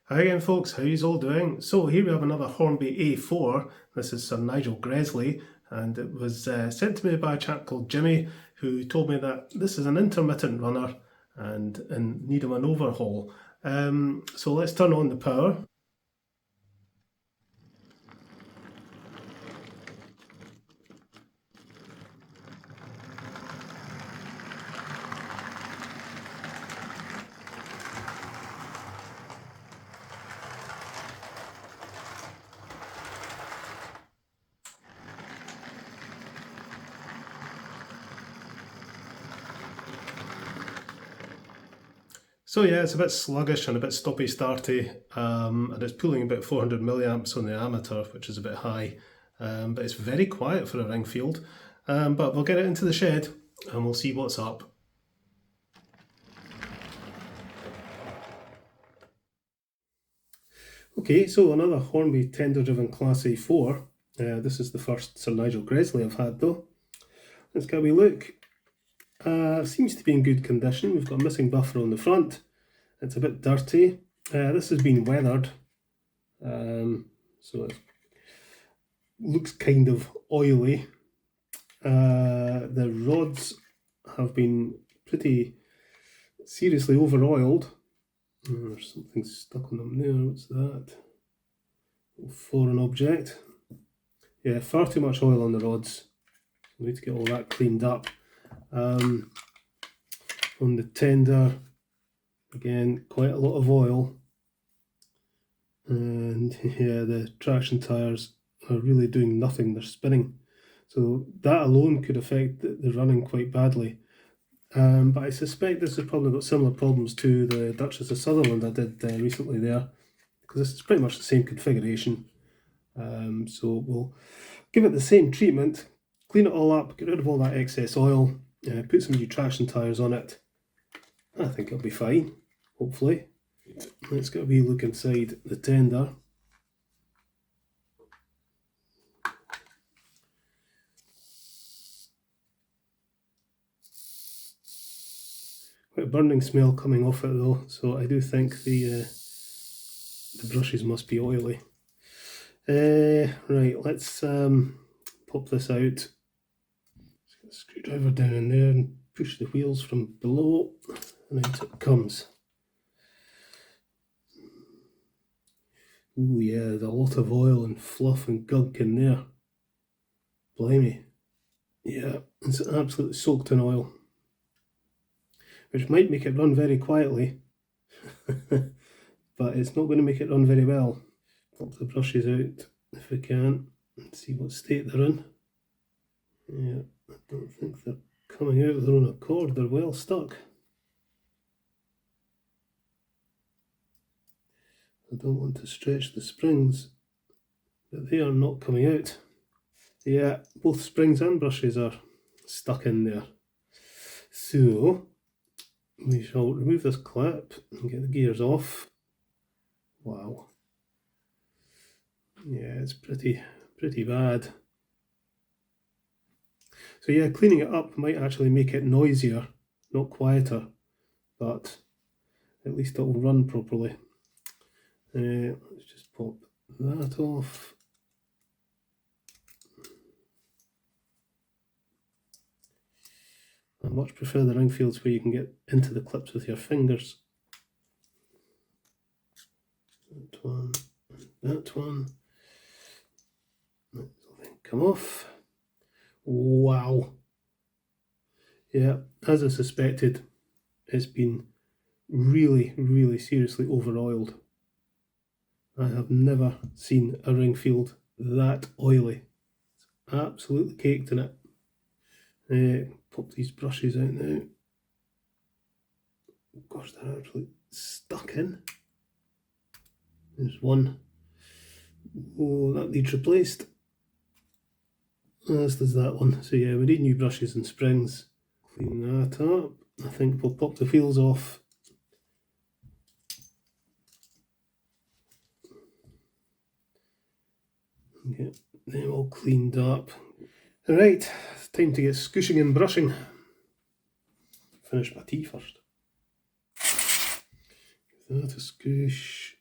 Hi again folks, how you all doing? So here we have another Hornby A4. This is Sir Nigel Gresley, and it was sent to me by a chap called Jimmy, who told me that this is an intermittent runner and in need of an overhaul. So let's turn on the power. So yeah, it's a bit sluggish and a bit stoppy-starty, and it's pulling about 400 milliamps on the ammeter, which is a bit high, but it's very quiet for a ring field. But we'll get it into the shed and we'll see what's up. Okay, so another Hornby tender-driven Class A4. This is the first Sir Nigel Gresley I've had though. Let's get a wee look. Seems to be in good condition. We've got a missing buffer on the front. It's a bit dirty. This has been weathered, so it looks kind of oily. The rods have been pretty seriously over-oiled. There's something stuck on them there. What's that? Foreign object. Yeah, far too much oil on the rods. We need to get all that cleaned up. On the tender, again, quite a lot of oil. And yeah, the traction tyres are really doing nothing, they're spinning. So that alone could affect the running quite badly. But I suspect this has probably got similar problems to the Duchess of Sutherland I did recently there, because this is pretty much the same configuration. So we'll give it the same treatment, clean it all up, get rid of all that excess oil, put some new traction tyres on it. I think it'll be fine, hopefully. Let's get a wee look inside the tender. Quite a burning smell coming off it though, so I do think the brushes must be oily. Right, let's pop this out. Let's get a screwdriver down in there and push the wheels from below, and out it comes. Ooh yeah, there's a lot of oil and fluff and gunk in there. Blimey. Yeah, it's absolutely soaked in oil, which might make it run very quietly, but it's not going to make it run very well. Pop the brushes out if we can and see what state they're in. Yeah, I don't think they're coming out of their own accord, they're well stuck. I don't want to stretch the springs, but they are not coming out. Yeah, both springs and brushes are stuck in there. So we shall remove this clip and get the gears off. Wow. Yeah, it's pretty bad. So yeah, cleaning it up might actually make it noisier, not quieter, but at least it will run properly. Let's just pop that off. I much prefer the ring fields where you can get into the clips with your fingers. That one, that one. That'll come off. Wow. Yeah, as I suspected, it's been really seriously over-oiled. I have never seen a ring field that oily. It's absolutely caked in it. Pop these brushes out now. Gosh, they're actually stuck in. There's one. Oh, that needs replaced. As does that one. So yeah, we need new brushes and springs. Clean that up. I think we'll pop the wheels off. Get them all cleaned up. Alright, it's time to get scooshing and brushing. Finish my tea first. Give that a scoosh.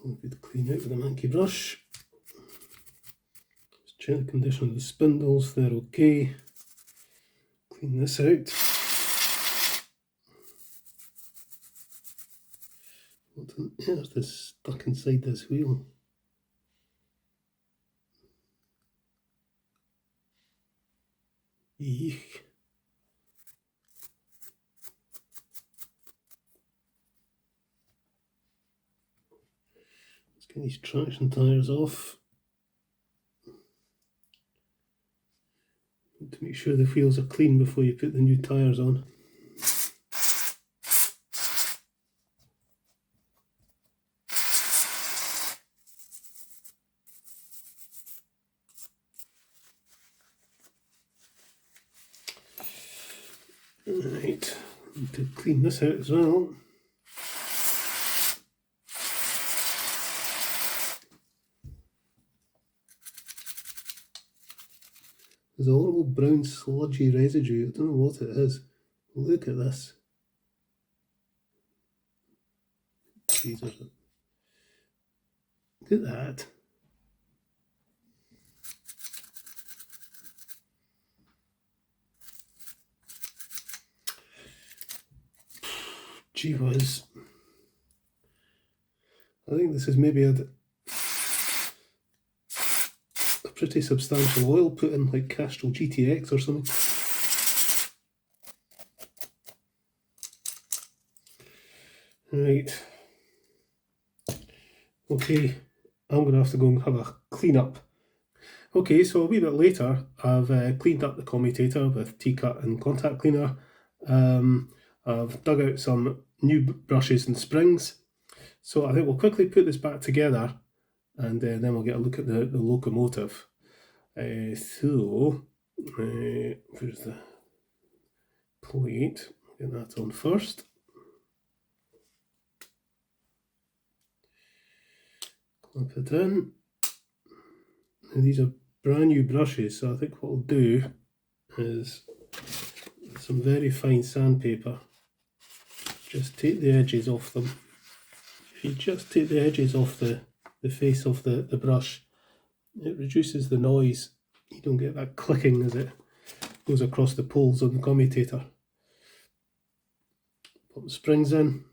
I'll be clean out with a monkey brush. Just check the condition of the spindles, they're okay. Clean this out. What on earth is stuck inside this wheel? Eek. Let's get these traction tyres off. To make sure the wheels are clean before you put the new tyres on. Right, need to clean this out as well. There's a horrible brown sludgy residue. I don't know what it is. Look at this. Jesus. Look at that. Gee whiz. I think this is maybe a pretty substantial oil put in, like Castrol GTX or something. Right. Okay, I'm going to have to go and have a clean up. Okay, so a wee bit later, I've cleaned up the commutator with T-cut and contact cleaner. I've dug out some new brushes and springs. So I think we'll quickly put this back together and then we'll get a look at the locomotive. Where's the plate? Get that on first. Clamp it in. And these are brand new brushes, so I think what I'll do is some very fine sandpaper. Just take the edges off them. If you just take the edges off the face of the brush, it reduces the noise. You don't get that clicking as it goes across the poles on the commutator. Put the springs in.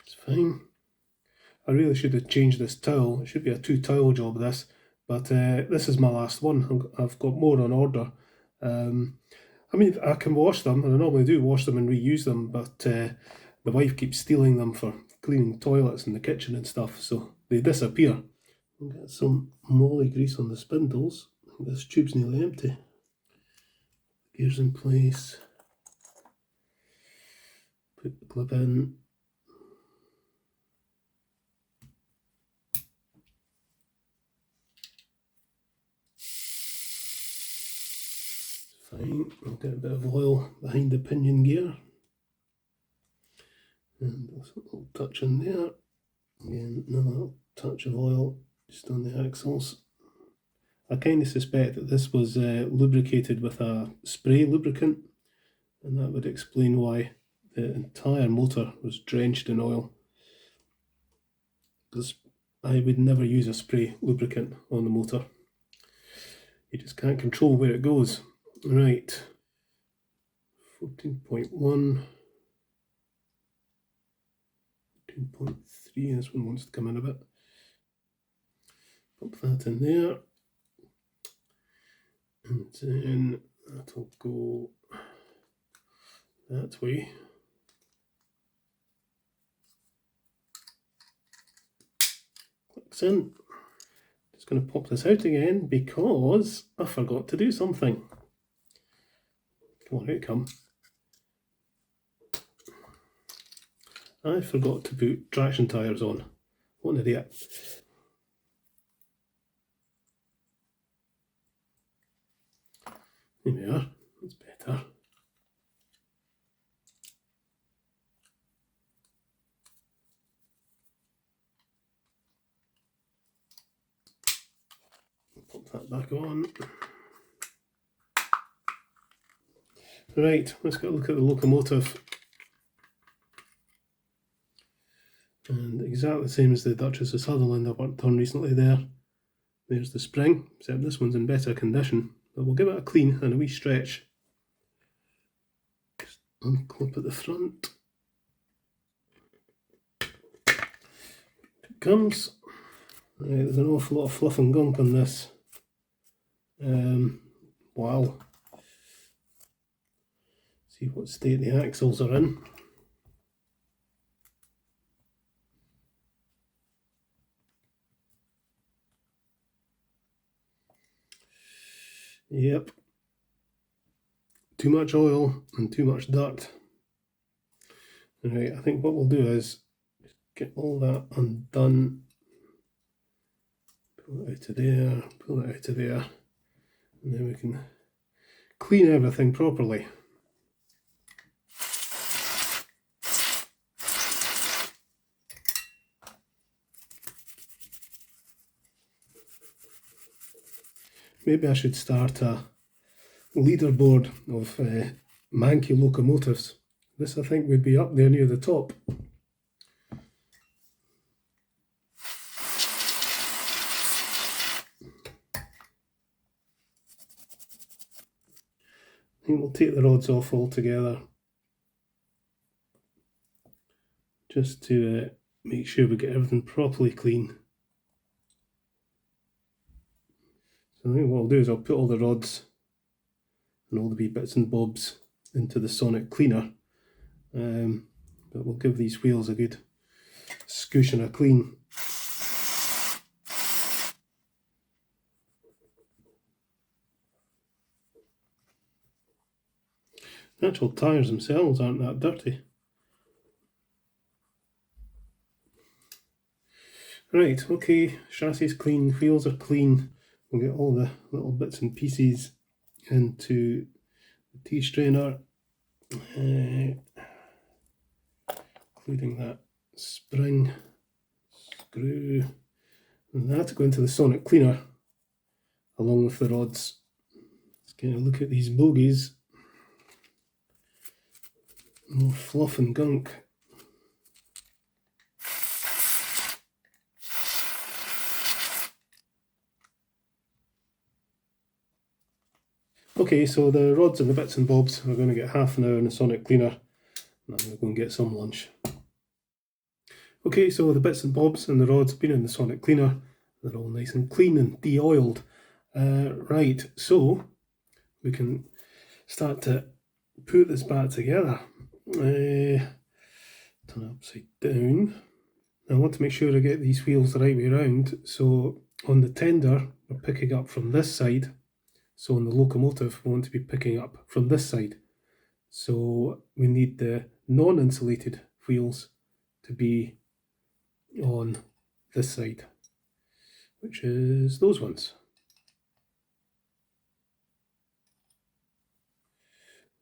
It's fine. I really should have changed this towel. It should be a 2-towel job, this. But this is my last one. I've got more on order. I mean, I can wash them, and I normally do wash them and reuse them, but the wife keeps stealing them for cleaning toilets in the kitchen and stuff, so they disappear. I'll get some moly grease on the spindles. This tube's nearly empty. Gears in place. Put the clip in. Fine, I'll get a bit of oil behind the pinion gear. And a little touch in there. Again, another touch of oil just on the axles. I kind of suspect that this was lubricated with a spray lubricant, and that would explain why the entire motor was drenched in oil. Because I would never use a spray lubricant on the motor. You just can't control where it goes. Right, 14.1, 14.3, this one wants to come in a bit. Pop that in there, and then that'll go that way. Clicks in. Just going to pop this out again because I forgot to do something. Come on, here it comes. I forgot to put traction tyres on. What an idiot. There we are, that's better. that back on. Right, let's get a look at the locomotive. And exactly the same as the Duchess of Sutherland I worked on recently there. There's the spring, except this one's in better condition. But we'll give it a clean and a wee stretch. Just unclip at the front. It comes. Right, there's an awful lot of fluff and gunk on this. Wow. See what state the axles are in. Yep. Too much oil and too much dirt. Alright, I think what we'll do is get all that undone. Pull it out of there, pull it out of there, and then we can clean everything properly. Maybe I should start a leaderboard of manky locomotives. This I think would be up there near the top. I think we'll take the rods off altogether, just to make sure we get everything properly clean. So I think what I'll do is I'll put all the rods and all the wee bits and bobs into the sonic cleaner, but we'll give these wheels a good scoosh and a clean. The actual tyres themselves aren't that dirty. Right, okay, chassis is clean, wheels are clean. We'll get all the little bits and pieces into the T-strainer, including that spring, screw, and that go into the sonic cleaner along with the rods. Let's get a look at these bogies. More fluff and gunk. Okay, so the rods and the bits and bobs are going to get half an hour in the sonic cleaner, and I'm going to go and get some lunch. Okay, so the bits and bobs and the rods have been in the sonic cleaner. They're all nice and clean and de-oiled. Right, so we can start to put this back together. Turn it upside down. I want to make sure I get these wheels the right way around. So on the tender, we're picking up from this side. So on the locomotive, we want to be picking up from this side. So we need the non-insulated wheels to be on this side, which is those ones.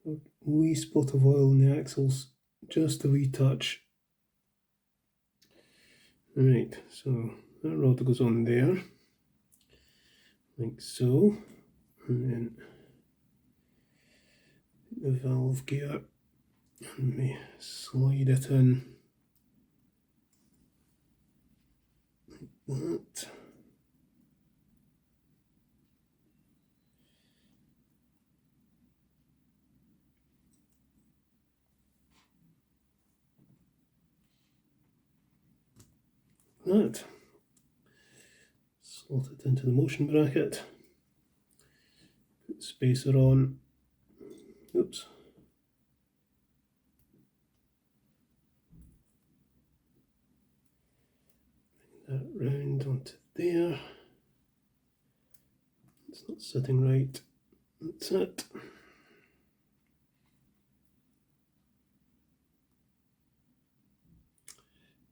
A wee spot of oil in the axles, just a wee touch. Right, so that rod goes on there, like so, and then the valve gear, and we slide it in like that. That. Slot it into the motion bracket. Put the spacer on. Oops. Bring that round onto there. It's not sitting right. That's it.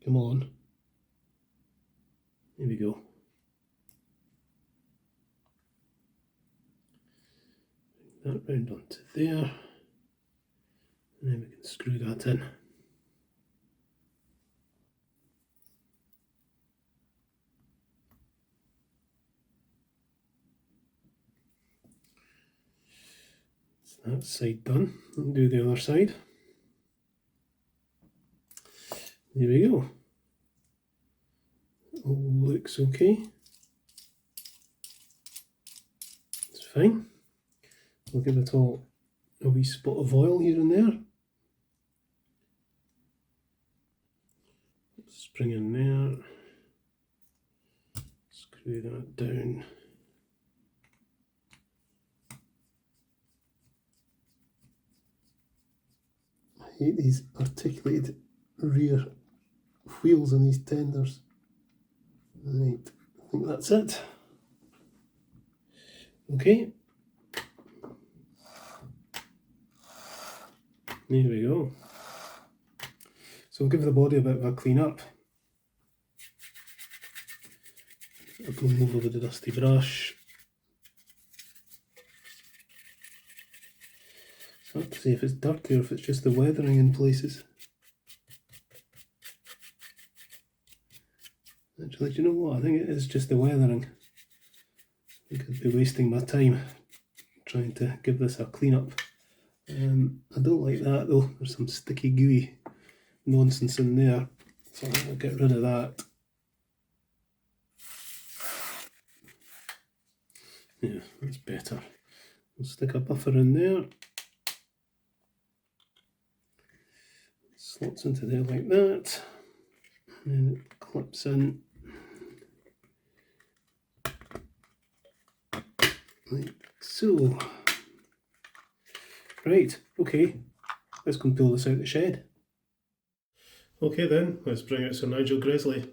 Come on. Here we go. Bring that round onto there. And then we can screw that in. That side done. I'll do the other side. There we go. All looks okay. It's fine. We'll give it all a wee spot of oil here and there. Spring in there. Screw that down. I hate these articulated rear wheels on these tenders. Right, I think that's it. Okay. There we go. So we'll give the body a bit of a clean up. I'll go over with the dusty brush. It's hard to say if it's dirty or if it's just the weathering in places. Actually, do you know what? I think it is just the weathering. I think I'd be wasting my time trying to give this a clean up. I don't like that though. There's some sticky gooey nonsense in there, so I'll get rid of that. Yeah, that's better. We'll stick a buffer in there. Slots into there like that, and then it clips in like so. Right, okay, let's go and pull this out the shed. Okay then, let's bring out Sir Nigel Gresley.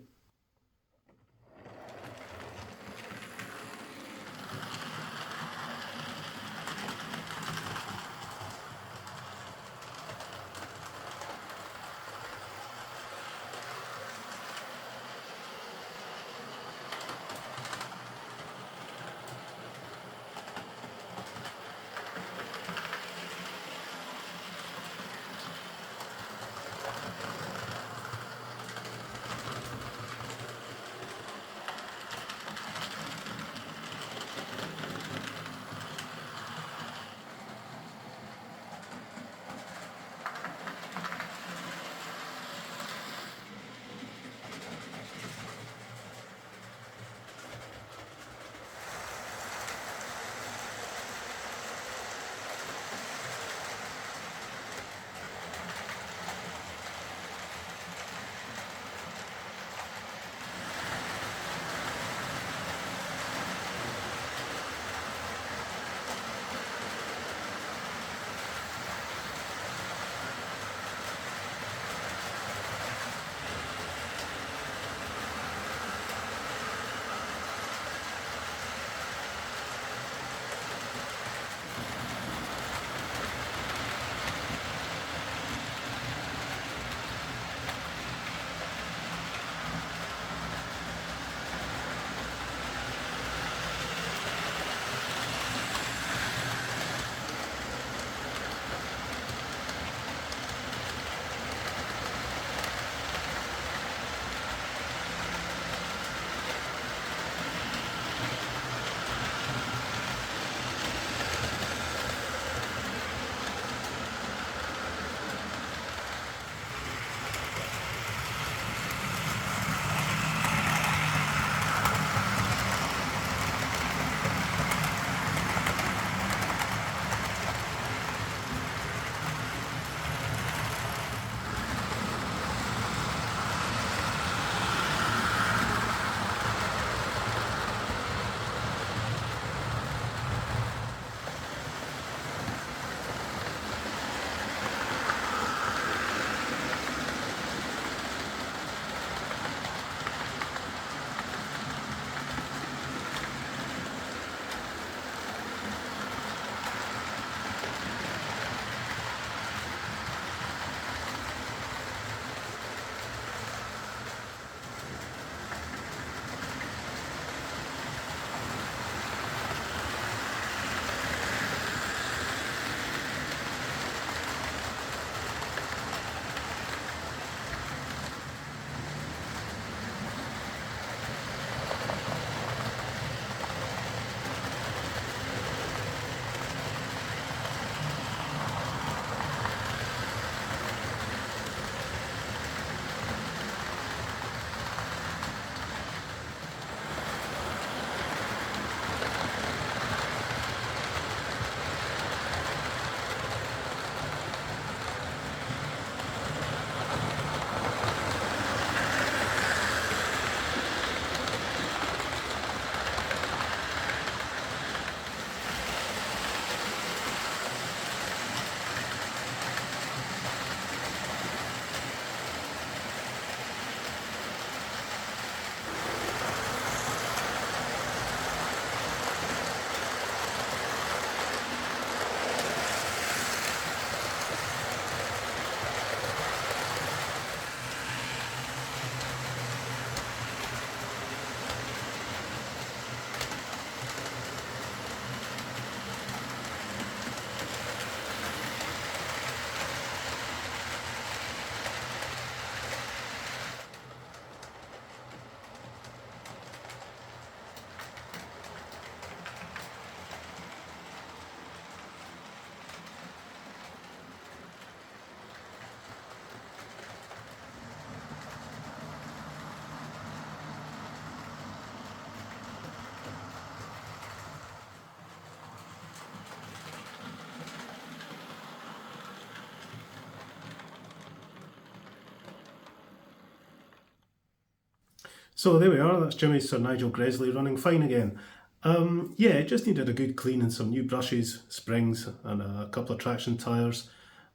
So there we are, that's Jimmy's Sir Nigel Gresley running fine again. Yeah, it just needed a good clean and some new brushes, springs and a couple of traction tyres.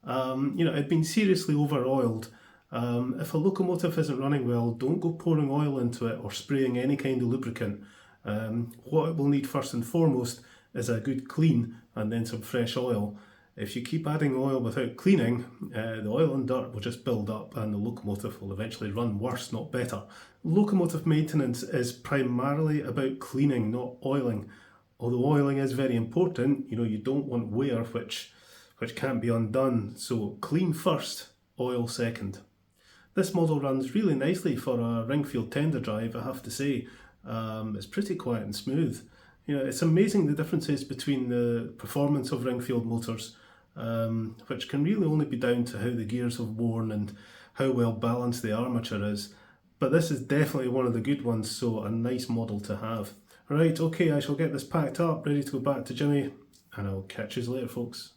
It'd been seriously over-oiled. If a locomotive isn't running well, don't go pouring oil into it or spraying any kind of lubricant. What it will need first and foremost is a good clean and then some fresh oil. If you keep adding oil without cleaning, the oil and dirt will just build up and the locomotive will eventually run worse, not better. Locomotive maintenance is primarily about cleaning, not oiling. Although oiling is very important, you don't want wear which can't be undone. So clean first, oil second. This model runs really nicely for a Ringfield tender drive, I have to say. It's pretty quiet and smooth. It's amazing the differences between the performance of Ringfield motors, which can really only be down to how the gears have worn and how well balanced the armature is. But this is definitely one of the good ones, so a nice model to have. Right, okay, I shall get this packed up, ready to go back to Jimmy, and I'll catch you later, folks.